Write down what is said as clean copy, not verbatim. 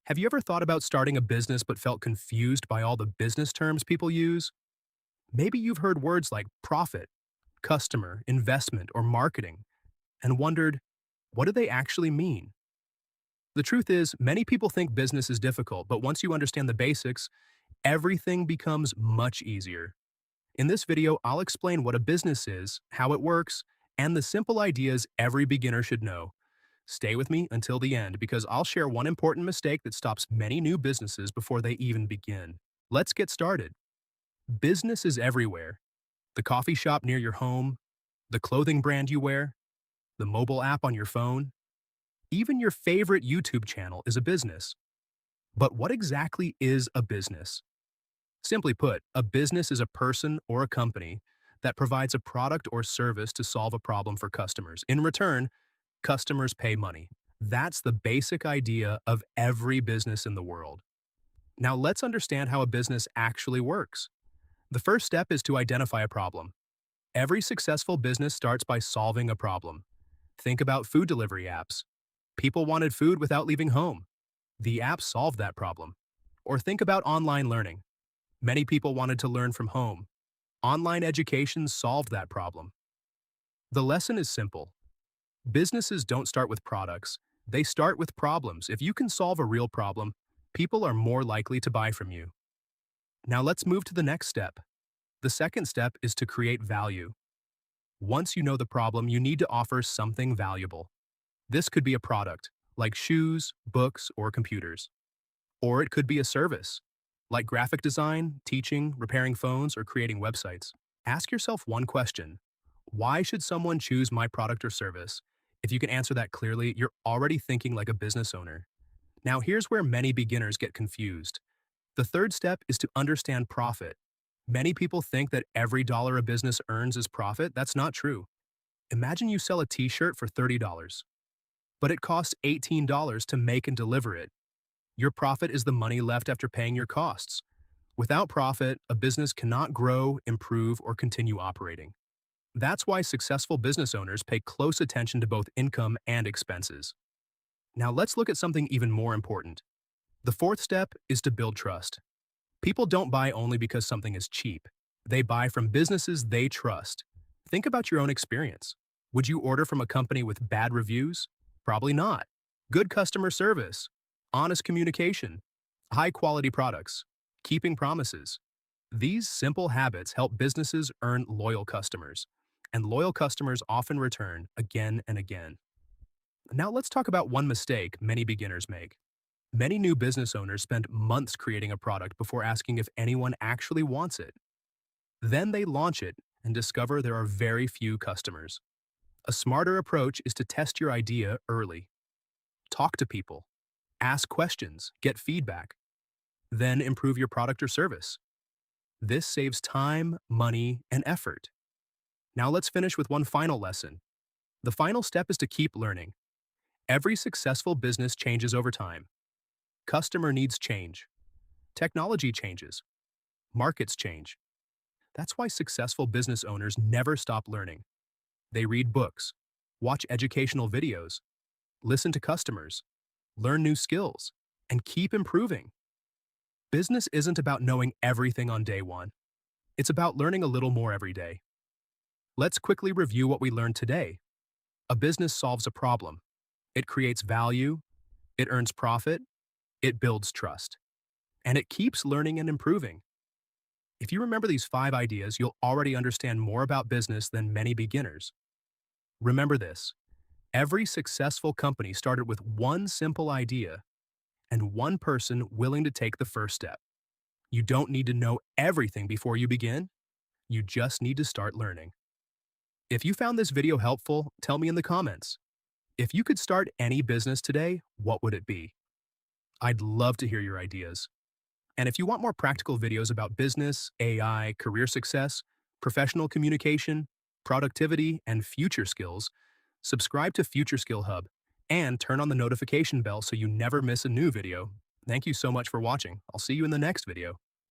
Have you ever thought about starting a business but felt confused by all the business terms people use? Maybe you've heard words like profit, customer, investment, or marketing, and wondered, what do they actually mean? The truth is, many people think business is difficult, but once you understand the basics, everything becomes much easier. In this video, I'll explain what a business is, how it works, and the simple ideas every beginner should know. Stay with me until the end because I'll share one important mistake that stops many new businesses before they even begin. Let's get started. Business is everywhere. The coffee shop near your home, the clothing brand you wear, the mobile app on your phone, even your favorite YouTube channel is a business. But what exactly is a business? Simply put, a business is a person or a company that provides a product or service to solve a problem for customers. In return, customers pay money. That's the basic idea of every business in the world. Now let's understand how a business actually works. The first step is to identify a problem. Every successful business starts by solving a problem. Think about food delivery apps. People wanted food without leaving home. The app solved that problem. Or think about online learning. Many people wanted to learn from home. Online education solved that problem. The lesson is simple. Businesses don't start with products. They start with problems. If you can solve a real problem, people are more likely to buy from you. Now let's move to the next step. The second step is to create value. Once you know the problem, you need to offer something valuable. This could be a product, like shoes, books, or computers. Or it could be a service, like graphic design, teaching, repairing phones, or creating websites. Ask yourself one question. Why should someone choose my product or service? If you can answer that clearly, you're already thinking like a business owner. Now here's where many beginners get confused. The third step is to understand profit. Many people think that every dollar a business earns is profit. That's not true. Imagine you sell a t-shirt for $30, but it costs $18 to make and deliver it. Your profit is the money left after paying your costs. Without profit, a business cannot grow, improve, or continue operating. That's why successful business owners pay close attention to both income and expenses. Now let's look at something even more important. The fourth step is to build trust. People don't buy only because something is cheap. They buy from businesses they trust. Think about your own experience. Would you order from a company with bad reviews? Probably not. Good customer service, honest communication, high-quality products, keeping promises. These simple habits help businesses earn loyal customers, and loyal customers often return again and again. Now let's talk about one mistake many beginners make. Many new business owners spend months creating a product before asking if anyone actually wants it. Then they launch it and discover there are very few customers. A smarter approach is to test your idea early. Talk to people, ask questions, get feedback, then improve your product or service. This saves time, money, and effort. Now let's finish with one final lesson. The final step is to keep learning. Every successful business changes over time. Customer needs change. Technology changes. Markets change. That's why successful business owners never stop learning. They read books, watch educational videos, listen to customers, learn new skills, and keep improving. Business isn't about knowing everything on day one. It's about learning a little more every day. Let's quickly review what we learned today. A business solves a problem. It creates value, it earns profit, it builds trust, and it keeps learning and improving. If you remember these 5 ideas, you'll already understand more about business than many beginners. Remember this, every successful company started with one simple idea and one person willing to take the first step. You don't need to know everything before you begin. You just need to start learning. If you found this video helpful, tell me in the comments. If you could start any business today, what would it be? I'd love to hear your ideas. And if you want more practical videos about business, AI, career success, professional communication, productivity, and future skills, subscribe to Future Skill Hub and turn on the notification bell so you never miss a new video. Thank you so much for watching. I'll see you in the next video.